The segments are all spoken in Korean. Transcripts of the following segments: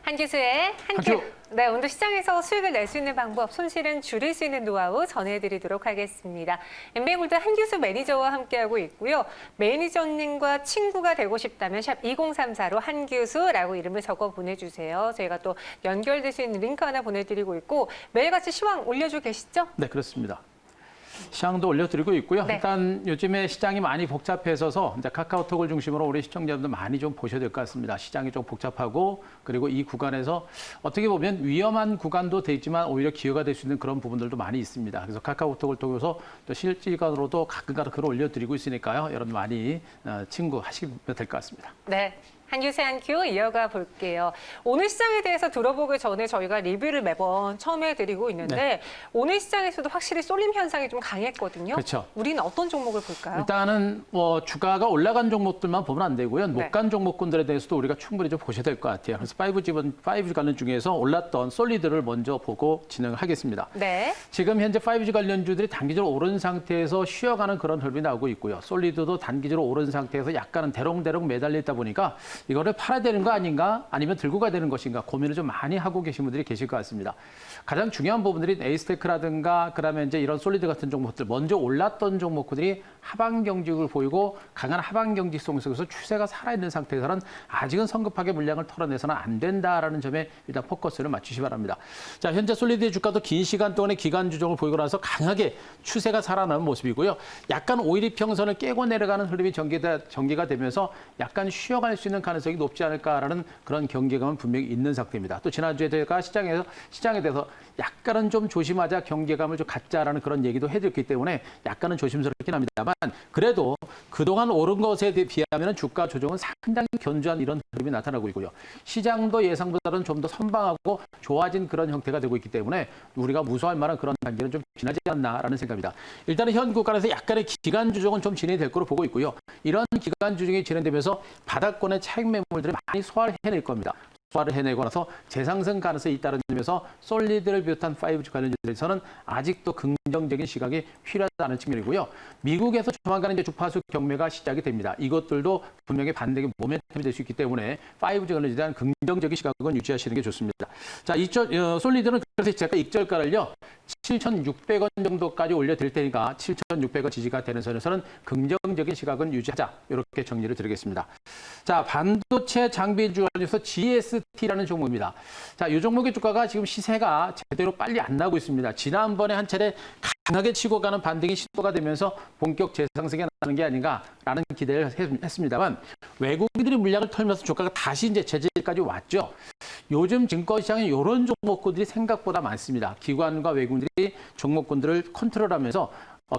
한기수의 한큐. 한큐. 네, 오늘도 시장에서 수익을 낼 수 있는 방법, 손실은 줄일 수 있는 노하우 전해드리도록 하겠습니다. 엠비에골드 한기수 매니저와 함께하고 있고요. 매니저님과 친구가 되고 싶다면 샵 2034로 한기수라고 이름을 적어 보내주세요. 저희가 또 연결될 수 있는 링크 하나 보내드리고 있고 매일같이 시황 올려주고 계시죠? 네, 그렇습니다. 시장도 올려드리고 있고요. 네. 일단 요즘에 시장이 많이 복잡해서서 이제 카카오톡을 중심으로 우리 시청자분들 많이 좀 보셔야 될 것 같습니다. 시장이 좀 복잡하고 그리고 이 구간에서 어떻게 보면 위험한 구간도 돼 있지만 오히려 기회가 될 수 있는 그런 부분들도 많이 있습니다. 그래서 카카오톡을 통해서 또 실시간으로도 가끔가다 글을 올려드리고 있으니까요. 여러분 많이 친구하시면 될 것 같습니다. 네. 한규세 한큐 이어가 볼게요. 오늘 시장에 대해서 들어보기 전에 저희가 리뷰를 매번 처음에 드리고 있는데 네. 오늘 시장에서도 확실히 쏠림 현상이 좀 강했거든요. 그렇죠. 우리는 어떤 종목을 볼까요? 일단은 주가가 올라간 종목들만 보면 안 되고요. 못 간 종목군들에 대해서도 우리가 충분히 좀 보셔야 될 것 같아요. 그래서 5G 관련 중에서 올랐던 솔리드를 먼저 보고 진행을 하겠습니다. 네. 지금 현재 5G 관련주들이 단기적으로 오른 상태에서 쉬어가는 그런 흐름이 나오고 있고요. 솔리드도 단기적으로 오른 상태에서 약간은 대롱대롱 매달려 있다 보니까 이거를 팔아야 되는 거 아닌가 아니면 들고 가야 되는 것인가 고민을 좀 많이 하고 계신 분들이 계실 것 같습니다. 가장 중요한 부분들이 에이스테크라든가 그다음에 이제 이런 솔리드 같은 종목들 먼저 올랐던 종목들이 하방 경직을 보이고 강한 하방 경직성 속에서 추세가 살아있는 상태에서는 아직은 성급하게 물량을 털어내서는 안 된다라는 점에 일단 포커스를 맞추시기 바랍니다. 자, 현재 솔리드의 주가도 긴 시간 동안의 기간 조정을 보이고 나서 강하게 추세가 살아나는 모습이고요. 약간 오일이 평선을 깨고 내려가는 흐름이 전개가 되면서 약간 쉬어갈 수 있는 가능성이 높지 않을까라는 그런 경계감은 분명히 있는 상태입니다. 또 지난주에 제가 시장에 대해서 약간은 좀 조심하자 경계감을 좀 갖자라는 그런 얘기도 해드렸기 때문에 약간은 조심스럽긴 합니다만 그래도 그동안 오른 것에 비하면 주가 조정은 상당히 견조한 이런 흐름이 나타나고 있고요. 시장도 예상보다는 좀 더 선방하고 좋아진 그런 형태가 되고 있기 때문에 우리가 무서워할 만한 그런 단계는 좀 지나지 않나라는 생각입니다. 일단은 현 구간에서 약간의 기간 조정은 좀 진행될 거로 보고 있고요. 이런 기간 조정이 진행되면서 바닥권의 차익 매물들이 많이 소화를 해낼 겁니다. 소화를 해내고 나서 재상승 가능성이 있다는 점에서 솔리드를 비롯한 5G 관련주들에서는 아직도 긍정적인 시각이 필요하다는 측면이고요. 미국에서 조만간 이제 주파수 경매가 시작이 됩니다. 이것들도 분명히 반대의 모멘텀이 될 수 있기 때문에 5G 관련주에 대한 긍정적인 시각은 유지하시는 게 좋습니다. 자, 솔리드는 그래서 제가 익절가를요 7,600원 정도까지 올려드릴 테니까 7,600원 지지가 되는 선에서는 긍정적인 시각은 유지하자 이렇게 정리를 드리겠습니다. 자, 반도체 장비 중에서 GST라는 종목입니다. 자, 이 종목의 주가가 지금 시세가 제대로 빨리 안 나고 있습니다. 지난번에 한 차례 강하게 치고 가는 반등이 시도가 되면서 본격 재상승에 나는 게 아닌가라는 기대를 했습니다만 외국인들이 물량을 털면서 주가가 다시 이제 제재까지 왔죠. 요즘 증권시장에 이런 종목군들이 생각보다 많습니다. 기관과 외국인들이 종목군들을 컨트롤하면서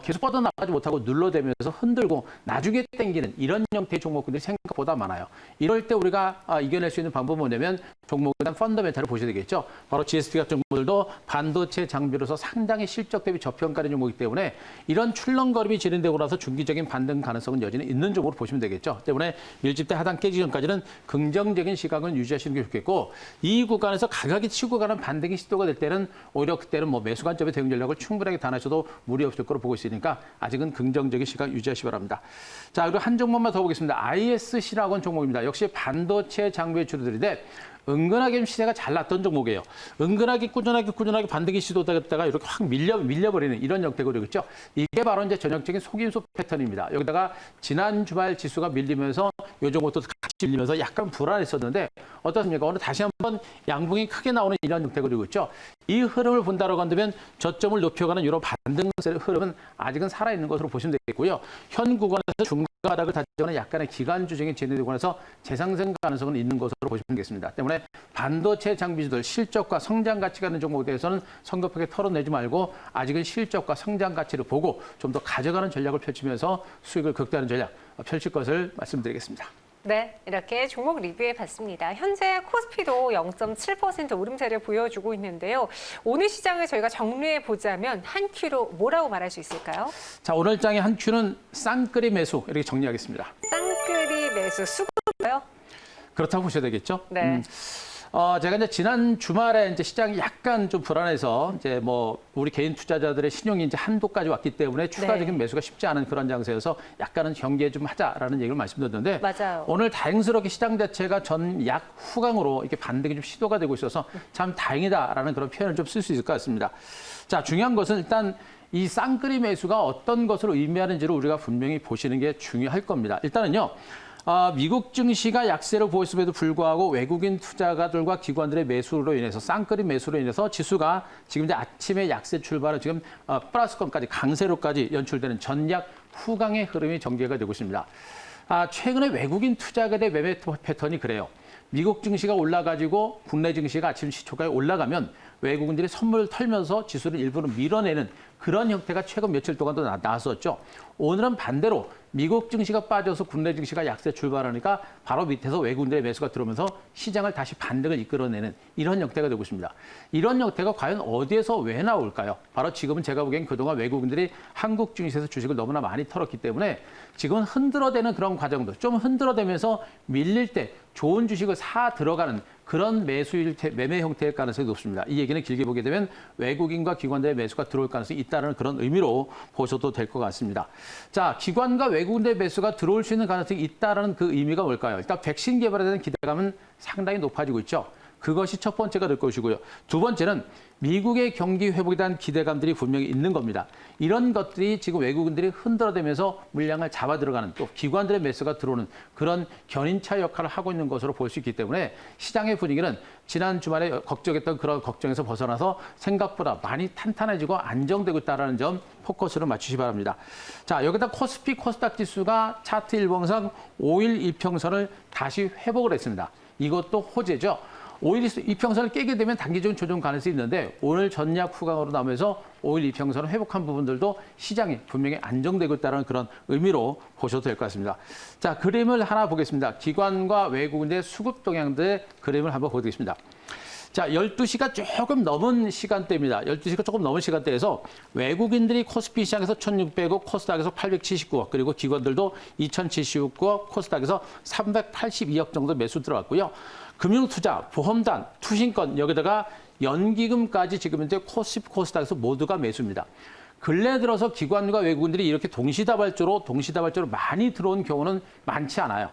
계속 뻗어나가지 못하고 눌러대면서 흔들고 나중에 땡기는 이런 형태의 종목군들이 생각보다 많아요. 이럴 때 우리가 이겨낼 수 있는 방법은 뭐냐면 종목에 대한 펀더멘탈을 보셔야 되겠죠. 바로 GST 같은 종목들도 반도체 장비로서 상당히 실적 대비 저평가된 종목이기 때문에 이런 출렁거림이 진행되고 나서 중기적인 반등 가능성은 여전히 있는 종목으로 보시면 되겠죠. 때문에 밀집대 하단 깨지기 전까지는 긍정적인 시각은 유지하시는 게 좋겠고 이 구간에서 가격이 치고 가는 반등이 시도가 될 때는 오히려 그때는 매수 관점의 대응 전략을 충분하게 다하셔도 무리 없을 거로 보고 있으니까 아직은 긍정적인 시각 유지하시기 바랍니다. 자, 그리고 한 종목만 더 보겠습니다. ISC라고 하는 종목입니다. 역시 반도체 장비의 주류들인데 은근하게 시세가 잘 났던 종목이에요. 은근하게 꾸준하게 반등이 시도되다가 이렇게 확 밀려버리는 이런 형태가 되겠죠. 이게 바로 이제 전형적인 속임수 패턴입니다. 여기다가 지난 주말 지수가 밀리면서 요 종목도 같이 밀리면서 약간 불안했었는데 어떻습니까? 오늘 다시 한번 양봉이 크게 나오는 이런 형태가 되고 있죠. 이 흐름을 본다고 한다면 저점을 높여가는 이런 반등 흐름은 아직은 살아있는 것으로 보시면 되겠고요. 현 구간에서 중가닥을 다지거나 약간의 기간 조정이 진행되고 나서 재상승 가능성은 있는 것으로 보시면 되겠습니다. 때문에 반도체 장비주들 실적과 성장 가치가 있는 종목에 대해서는 성급하게 털어내지 말고 아직은 실적과 성장 가치를 보고 좀 더 가져가는 전략을 펼치면서 수익을 극대화하는 전략 펼칠 것을 말씀드리겠습니다. 네, 이렇게 종목 리뷰해 봤습니다. 현재 코스피도 0.7% 오름세를 보여주고 있는데요. 오늘 시장을 저희가 정리해 보자면 한 큐로 뭐라고 말할 수 있을까요? 자, 오늘 장의 한 큐는 쌍끌이 매수 이렇게 정리하겠습니다. 쌍끌이 매수 수급인가요? 그렇다고 보셔야 되겠죠. 네. 제가 이제 지난 주말에 이제 시장이 약간 좀 불안해서 이제 뭐 우리 개인 투자자들의 신용이 이제 한도까지 왔기 때문에 추가적인 매수가 쉽지 않은 그런 장세여서 약간은 경계 좀 하자라는 얘기를 말씀드렸는데 맞아요. 오늘 오늘 다행스럽게 시장 자체가 전약 후강으로 이렇게 반등이 좀 시도가 되고 있어서 참 다행이다라는 그런 표현을 좀 쓸 수 있을 것 같습니다. 자, 중요한 것은 일단 이 쌍끌이 매수가 어떤 것을 의미하는지를 우리가 분명히 보시는 게 중요할 겁니다. 일단은요. 미국 증시가 약세를 보였음에도 불구하고 외국인 투자가들과 기관들의 매수로 인해서 쌍끌이 매수로 인해서 지수가 지금 이제 아침에 약세 출발을 지금 플러스권까지 강세로까지 연출되는 전약 후강의 흐름이 전개가 되고 있습니다. 최근에 외국인 투자가들의 매매 패턴이 그래요. 미국 증시가 올라가지고 국내 증시가 아침 시초가에 올라가면 외국인들이 선물을 털면서 지수를 일부러 밀어내는 그런 형태가 최근 며칠 동안도 나왔었죠. 오늘은 반대로 미국 증시가 빠져서 국내 증시가 약세 출발하니까 바로 밑에서 외국인들의 매수가 들어오면서 시장을 다시 반등을 이끌어내는 이런 형태가 되고 있습니다. 이런 형태가 과연 어디에서 왜 나올까요? 바로 지금은 제가 보기엔 그동안 외국인들이 한국 증시에서 주식을 너무나 많이 털었기 때문에 지금은 흔들어대는 그런 과정도 좀 흔들어대면서 밀릴 때 좋은 주식을 사 들어가는 그런 매매 형태일 가능성이 높습니다. 이 얘기는 길게 보게 되면 외국인과 기관들의 매수가 들어올 가능성이 있다는 그런 의미로 보셔도 될 것 같습니다. 자, 기관과 외국인들의 매수가 들어올 수 있는 가능성이 있다는 그 의미가 뭘까요? 일단 백신 개발에 대한 기대감은 상당히 높아지고 있죠. 그것이 첫 번째가 될 것이고요. 두 번째는 미국의 경기 회복에 대한 기대감들이 분명히 있는 겁니다. 이런 것들이 지금 외국인들이 흔들어대면서 물량을 잡아 들어가는 또 기관들의 매수가 들어오는 그런 견인차 역할을 하고 있는 것으로 볼 수 있기 때문에 시장의 분위기는 지난 주말에 걱정했던 그런 걱정에서 벗어나서 생각보다 많이 탄탄해지고 안정되고 있다는 점 포커스를 맞추시 바랍니다. 자, 여기다 코스피 코스닥 지수가 차트 일봉상 5일 이평선을 다시 회복을 했습니다. 이것도 호재죠. 5일 이평선을 깨게 되면 단기적인 조정 가능성이 있는데 오늘 전약 후강으로 나오면서 5일 이평선을 회복한 부분들도 시장이 분명히 안정되고 있다는 그런 의미로 보셔도 될 것 같습니다. 자, 그림을 하나 보겠습니다. 기관과 외국인의 수급 동향들의 그림을 한번 보겠습니다. 자, 12시가 조금 넘은 시간대입니다. 12시가 조금 넘은 시간대에서 외국인들이 코스피 시장에서 1,600억, 코스닥에서 879억, 그리고 기관들도 2,079억, 코스닥에서 382억 정도 매수 들어갔고요. 금융투자, 보험단, 투신권, 여기다가 연기금까지 지금 현재 코스피, 코스닥에서 모두가 매수입니다. 근래 들어서 기관과 외국인들이 이렇게 동시다발적으로 많이 들어온 경우는 많지 않아요.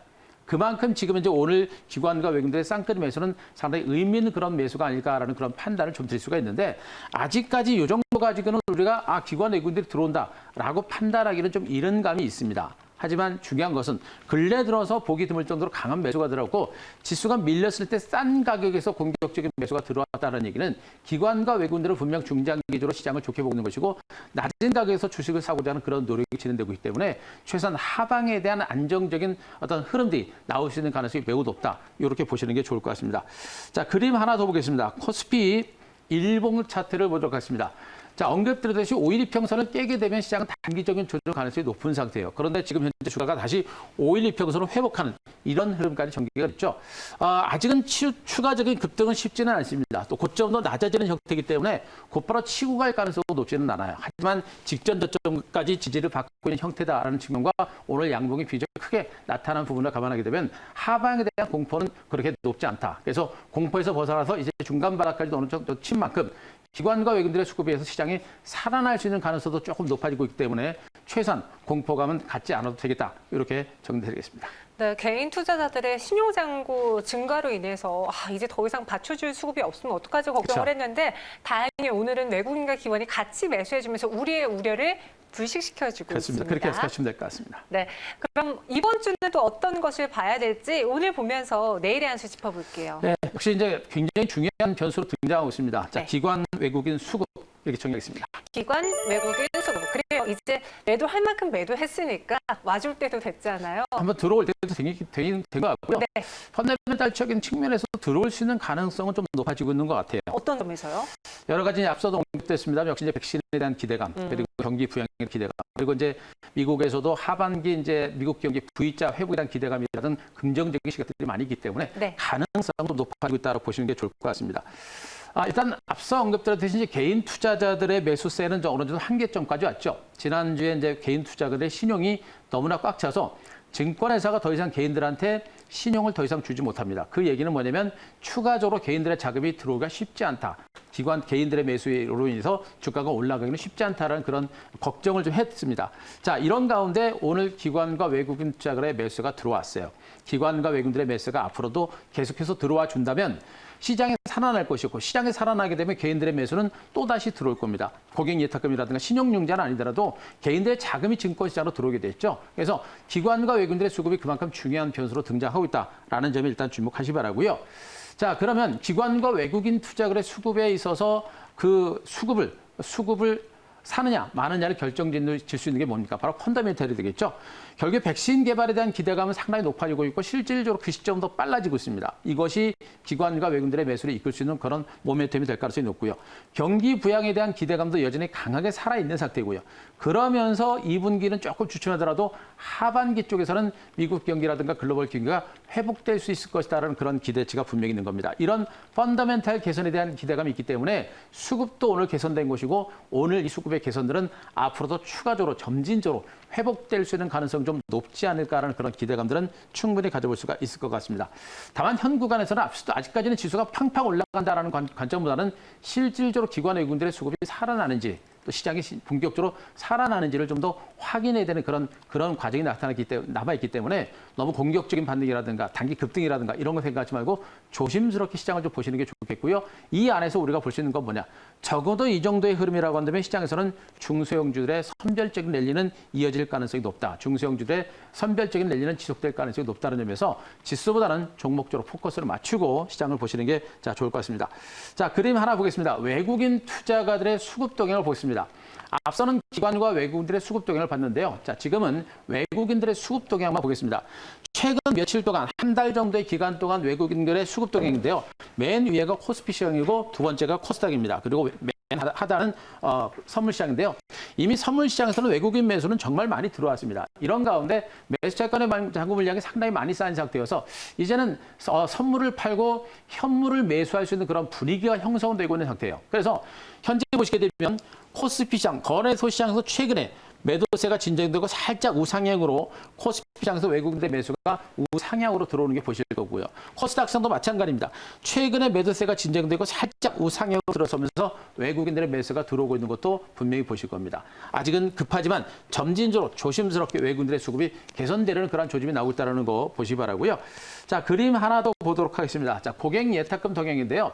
그만큼 지금 이제 오늘 기관과 외국인들의 쌍끌이 매수는 상당히 의미 있는 그런 매수가 아닐까라는 그런 판단을 좀 드릴 수가 있는데 아직까지 이 정도 가지고는 우리가 기관 외국인들이 들어온다라고 판단하기는 좀 이른 감이 있습니다. 하지만 중요한 것은 근래 들어서 보기 드물 정도로 강한 매수가 들어갔고 지수가 밀렸을 때 싼 가격에서 공격적인 매수가 들어왔다는 얘기는 기관과 외국인들은 분명 중장기적으로 시장을 좋게 보고 있는 것이고 낮은 가격에서 주식을 사고자 하는 그런 노력이 진행되고 있기 때문에 최소한 하방에 대한 안정적인 어떤 흐름들이 나올 수 있는 가능성이 매우 높다. 이렇게 보시는 게 좋을 것 같습니다. 자, 그림 하나 더 보겠습니다. 코스피 일봉 차트를 보도록 하겠습니다. 자, 언급드렸듯이 5일 이평선을 깨게 되면 시장은 단기적인 조정 가능성이 높은 상태예요. 그런데 지금 현재 주가가 다시 5일 이평선을 회복하는 이런 흐름까지 전개가 됐죠. 아직은 추가적인 급등은 쉽지는 않습니다. 또 고점도 낮아지는 형태이기 때문에 곧바로 치고 갈 가능성은 높지는 않아요. 하지만 직전 저점까지 지지를 받고 있는 형태다라는 측면과 오늘 양봉이 비교적 크게 나타난 부분을 감안하게 되면 하방에 대한 공포는 그렇게 높지 않다. 그래서 공포에서 벗어나서 이제 중간 바닥까지 어느 정도 친 만큼 기관과 외국인들의 수급에 의해서 시장이 살아날 수 있는 가능성도 조금 높아지고 있기 때문에 최소한 공포감은 갖지 않아도 되겠다. 이렇게 정리드리겠습니다. 네, 개인 투자자들의 신용잔고 증가로 인해서 이제 더 이상 받쳐줄 수급이 없으면 어떡하지 걱정을 했는데 다행히 오늘은 외국인과 기관이 같이 매수해주면서 우리의 우려를 불식시켜주고 그렇습니다. 있습니다. 그렇게 해석하시면 될 것 같습니다. 네, 그럼 이번 주는 또 어떤 것을 봐야 될지 오늘 보면서 내일의 한 수 짚어볼게요. 네, 역시 이제 굉장히 중요한 변수로 등장하고 있습니다. 자, 네. 기관, 외국인, 수급 이렇게 정리하겠습니다. 기관, 외국인, 수급. 그래요. 이제 매도할 만큼 매도했으니까 와줄 때도 됐잖아요. 한번 들어올 때도 된 것 같고요. 네. 펀더멘탈적인 측면에서 들어올 수 있는 가능성은 좀 높아지고 있는 것 같아요. 어떤 점에서요? 여러 가지 앞서도 언급됐습니다. 역시 이제 백신에 대한 기대감, 그리고 경기 부양의 기대감, 그리고 이제 미국에서도 하반기 이제 미국 경기 V자 회복에 대한 기대감이라든 긍정적인 시각들이 많이 있기 때문에 네. 가능성도 높아지고 있다고 보시는 게 좋을 것 같습니다. 일단 앞서 언급드렸듯이 이제 개인 투자자들의 매수세는 어느 정도 한계점까지 왔죠. 지난주에 이제 개인 투자자들의 신용이 너무나 꽉 차서 증권회사가 더 이상 개인들한테 신용을 더 이상 주지 못합니다. 그 얘기는 뭐냐면 추가적으로 개인들의 자금이 들어오기가 쉽지 않다. 개인들의 매수로 인해서 주가가 올라가기는 쉽지 않다라는 그런 걱정을 좀 했습니다. 자, 이런 가운데 오늘 기관과 외국인 투자자의 매수가 들어왔어요. 기관과 외국인들의 매수가 앞으로도 계속해서 들어와 준다면 시장에 살아날 것이고 시장에 살아나게 되면 개인들의 매수는 또다시 들어올 겁니다. 고객 예탁금이라든가 신용융자는 아니더라도 개인들의 자금이 증권시장으로 들어오게 됐죠. 그래서 기관과 외국인들의 수급이 그만큼 중요한 변수로 등장하고 있다라는 점에 일단 주목하시 바라고요. 자, 그러면 기관과 외국인 투자들의 수급에 있어서 그 수급을 사느냐 마느냐를 결정질 수 있는 게 뭡니까? 바로 펀더멘털이 되겠죠. 결국 백신 개발에 대한 기대감은 상당히 높아지고 있고 실질적으로 그 시점도 빨라지고 있습니다. 이것이 기관과 외국인들의 매수를 이끌 수 있는 그런 모멘텀이 될 가능성이 높고요. 경기 부양에 대한 기대감도 여전히 강하게 살아있는 상태고요. 그러면서 2분기는 조금 주춤하더라도 하반기 쪽에서는 미국 경기라든가 글로벌 경기가 회복될 수 있을 것이다라는 그런 기대치가 분명히 있는 겁니다. 이런 펀더멘탈 개선에 대한 기대감이 있기 때문에 수급도 오늘 개선된 것이고 오늘 이 수급의 개선들은 앞으로도 추가적으로 점진적으로 회복될 수 있는 가능성이 좀 높지 않을까라는 그런 기대감들은 충분히 가져볼 수가 있을 것 같습니다. 다만 현 구간에서는 아직까지는 지수가 팡팡 올라간다라는 관점보다는 실질적으로 기관 외국인들의 수급이 살아나는지 또 시장이 본격적으로 살아나는지를 좀 더 확인해야 되는 그런 과정이 남아있기 때문에 너무 공격적인 반등이라든가 단기 급등이라든가 이런 거 생각하지 말고 조심스럽게 시장을 좀 보시는 게 좋겠고요. 이 안에서 우리가 볼 수 있는 건 뭐냐. 적어도 이 정도의 흐름이라고 한다면 시장에서는 중소형주들의 선별적인 랠리는 이어질 가능성이 높다. 중소형주들의 선별적인 랠리는 지속될 가능성이 높다는 점에서 지수보다는 종목적으로 포커스를 맞추고 시장을 보시는 게 좋을 것 같습니다. 자, 그림 하나 보겠습니다. 외국인 투자가들의 수급 동향을 보겠습니다. 앞서는 기관과 외국인들의 수급 동향을 봤는데요. 자, 지금은 외국인들의 수급 동향만 보겠습니다. 최근 며칠 동안 한 달 정도의 기간 동안 외국인들의 수급 동향인데요. 맨 위에가 코스피 시장이고 두 번째가 코스닥입니다. 그리고 맨 하단은 선물 시장인데요. 이미 선물 시장에서는 외국인 매수는 정말 많이 들어왔습니다. 이런 가운데 매수 채권의 잔고 물량이 상당히 많이 쌓인 상태여서 이제는 선물을 팔고 현물을 매수할 수 있는 그런 분위기가 형성되고 있는 상태예요. 그래서 현재 보시게 되면 코스피 시장, 거래소 시장에서 최근에 매도세가 진정되고 살짝 우상향으로 코스피 시장에서 외국인들의 매수가 우상향으로 들어오는 게 보실 거고요. 코스닥 시장도 마찬가지입니다. 최근에 매도세가 진정되고 살짝 우상향으로 들어서면서 외국인들의 매수가 들어오고 있는 것도 분명히 보실 겁니다. 아직은 급하지만 점진적으로 조심스럽게 외국인들의 수급이 개선되려는 그런 조짐이 나오고 있다는 거 보시기 바라고요. 자, 그림 하나 더 보도록 하겠습니다. 자, 고객 예탁금 동향인데요.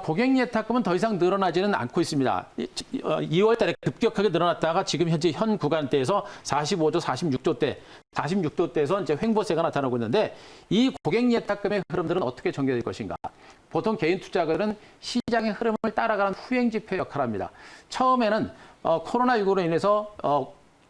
고객 예탁금은 더 이상 늘어나지는 않고 있습니다. 2월 달에 급격하게 늘어났다가 지금 현재 현 구간대에서 45조, 46조대에서 이제 횡보세가 나타나고 있는데 이 고객 예탁금의 흐름들은 어떻게 전개될 것인가? 보통 개인 투자가들은 시장의 흐름을 따라가는 후행지표 역할을 합니다. 처음에는 코로나19로 인해서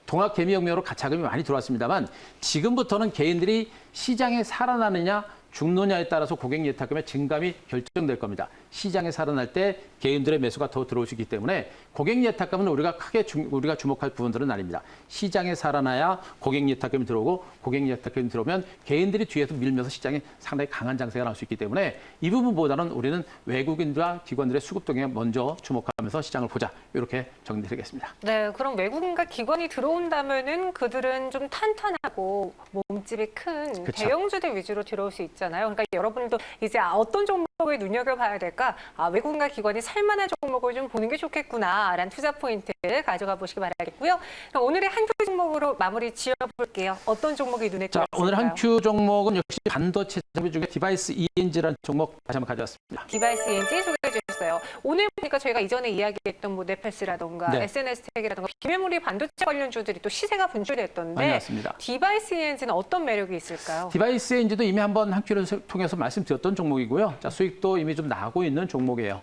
동학개미혁명으로 자금이 많이 들어왔습니다만 지금부터는 개인들이 시장에 살아나느냐 죽느냐에 따라서 고객 예탁금의 증감이 결정될 겁니다. 시장에 살아날 때 개인들의 매수가 더 들어올 수 있기 때문에 고객 예탁금은 우리가 주목할 부분들은 아닙니다. 시장에 살아나야 고객 예탁금이 들어오고 고객 예탁금이 들어오면 개인들이 뒤에서 밀면서 시장에 상당히 강한 장세가 나올 수 있기 때문에 이 부분보다는 우리는 외국인과 기관들의 수급 동향에 먼저 주목하면서 시장을 보자. 이렇게 정리드리겠습니다. 네, 그럼 외국인과 기관이 들어온다면은 그들은 좀 탄탄하고 몸집이 큰 그쵸. 대형주들 위주로 들어올 수 있잖아요. 그러니까 여러분도 이제 어떤 종목을 눈여겨봐야 될까? 외국인과 기관이 살만한 종목을 좀 보는 게 좋겠구나라는 투자 포인트를 가져가 보시기 바라겠고요. 그럼 오늘의 한 큐 종목으로 마무리 지어볼게요. 어떤 종목이 눈에 자, 띄었을까요? 오늘 한 큐 종목은 역시 반도체 장비 중에 디바이스 ENG라는 종목 다시 한번 가져왔습니다. 디바이스 ENG 소개해 주셨어요. 오늘 보니까 저희가 이전에 이야기했던 뭐 네패스라던가 네. SNS텍이라던가 비메모리 반도체 관련주들이 또 시세가 분출됐던데 많이 났습니다. 디바이스 ENG는 어떤 매력이 있을까요? 디바이스 ENG도 이미 한번 한 큐를 통해서 말씀드렸던 종목이고요. 자, 수익도 이미 좀 나고 있는 종목이에요.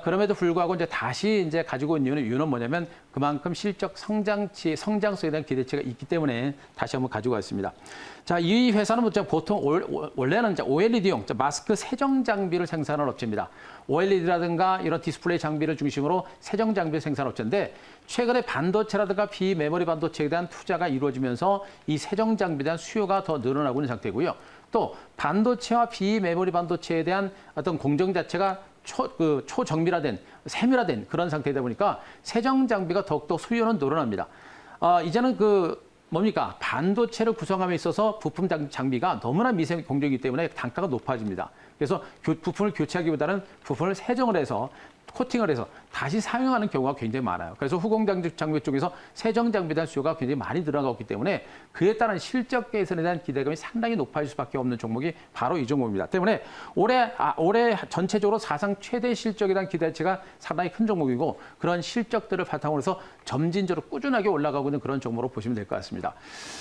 그럼에도 불구하고 이제 다시 이제 가지고 있는 이유는 뭐냐면 그만큼 실적 성장성에 대한 기대치가 있기 때문에 다시 한번 가지고 왔습니다. 자, 이 회사는 보통 원래는 OLED용 마스크 세정 장비를 생산하는 업체입니다. OLED라든가 이런 디스플레이 장비를 중심으로 세정 장비 생산 업체인데 최근에 반도체라든가 비메모리 반도체에 대한 투자가 이루어지면서 이 세정 장비에 대한 수요가 더 늘어나고 있는 상태고요. 또 반도체와 비메모리 반도체에 대한 어떤 공정 자체가 초정밀화된, 세밀화된 그런 상태이다 보니까 세정 장비가 더욱더 수요는 늘어납니다. 이제는 뭡니까? 반도체를 구성함에 있어서 부품 장비가 너무나 미세 공정이기 때문에 단가가 높아집니다. 그래서 부품을 교체하기보다는 부품을 세정을 해서 코팅을 해서 다시 사용하는 경우가 굉장히 많아요. 그래서 후공 장비 쪽에서 세정 장비에 대한 수요가 굉장히 많이 늘어나고 있기 때문에 그에 따른 실적 개선에 대한 기대감이 상당히 높아질 수밖에 없는 종목이 바로 이 종목입니다. 때문에 올해 전체적으로 사상 최대 실적에 대한 기대치가 상당히 큰 종목이고 그런 실적들을 바탕으로 해서 점진적으로 꾸준하게 올라가고 있는 그런 종목으로 보시면 될 것 같습니다.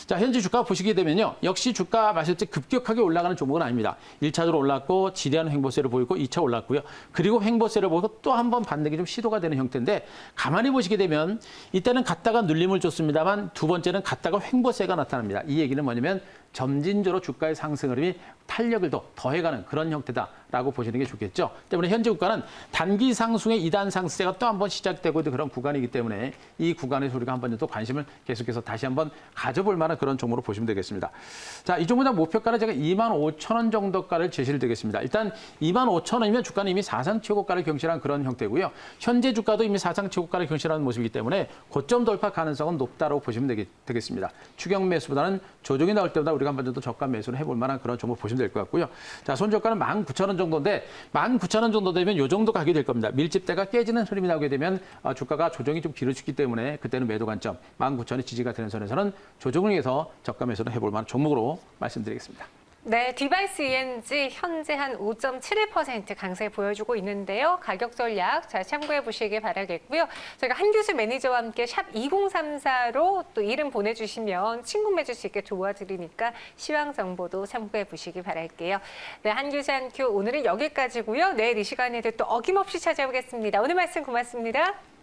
자, 현재 주가 보시게 되면요. 역시 주가 마실 때 급격하게 올라가는 종목은 아닙니다. 1차적으로 올랐고 지대한 횡보세를 보이고 2차 올랐고요. 그리고 횡보세를 보고 또 한 번 반등이 좀 시도가 되는 형태인데 가만히 보시게 되면 이때는 갔다가 눌림을 줬습니다만 두 번째는 갔다가 횡보세가 나타납니다. 이 얘기는 뭐냐면 점진적으로 주가의 상승 흐름이 탄력을 더 더해가는 그런 형태다라고 보시는 게 좋겠죠. 때문에 현재 주가는 단기 상승의 2단 상승세가 또 한 번 시작되고 있는 그런 구간이기 때문에 이 구간에서 우리가 한 번 더 관심을 계속해서 다시 한번 가져볼 만한 그런 종목으로 보시면 되겠습니다. 자, 이 종목의 목표가는 제가 25,000원 정도가를 제시를 드리겠습니다. 일단 25,000원이면 주가는 이미 사상 최고가를 경신한 그런 형태고요. 현재 주가도 이미 사상 최고가를 경신하는 모습이기 때문에 고점 돌파 가능성은 높다고 보시면 되겠습니다. 추경 매수보다는 조정이 나올 때보다 우리가 한 번 정도 저가 매수를 해볼 만한 그런 종목 보시면 될 것 같고요. 자, 손저가는 19,000원 정도인데 19,000원 정도 되면 이 정도 가게 될 겁니다. 밀집대가 깨지는 흐름이 나오게 되면 주가가 조정이 좀 길어지기 때문에 그때는 매도 관점 19,000원이 지지가 되는 선에서는 조정을 위해서 저가 매수를 해볼 만한 종목으로 말씀드리겠습니다. 네, 디바이스 ENG 현재 한 5.71% 강세 보여주고 있는데요. 가격 전략 잘 참고해 보시길 바라겠고요. 저희가 한규수 매니저와 함께 샵 2034로 또 이름 보내주시면 친구 맺을 수 있게 도와드리니까 시황 정보도 참고해 보시길 바랄게요. 네, 한규수 한큐 오늘은 여기까지고요. 내일 이 시간에도 또 어김없이 찾아오겠습니다. 오늘 말씀 고맙습니다.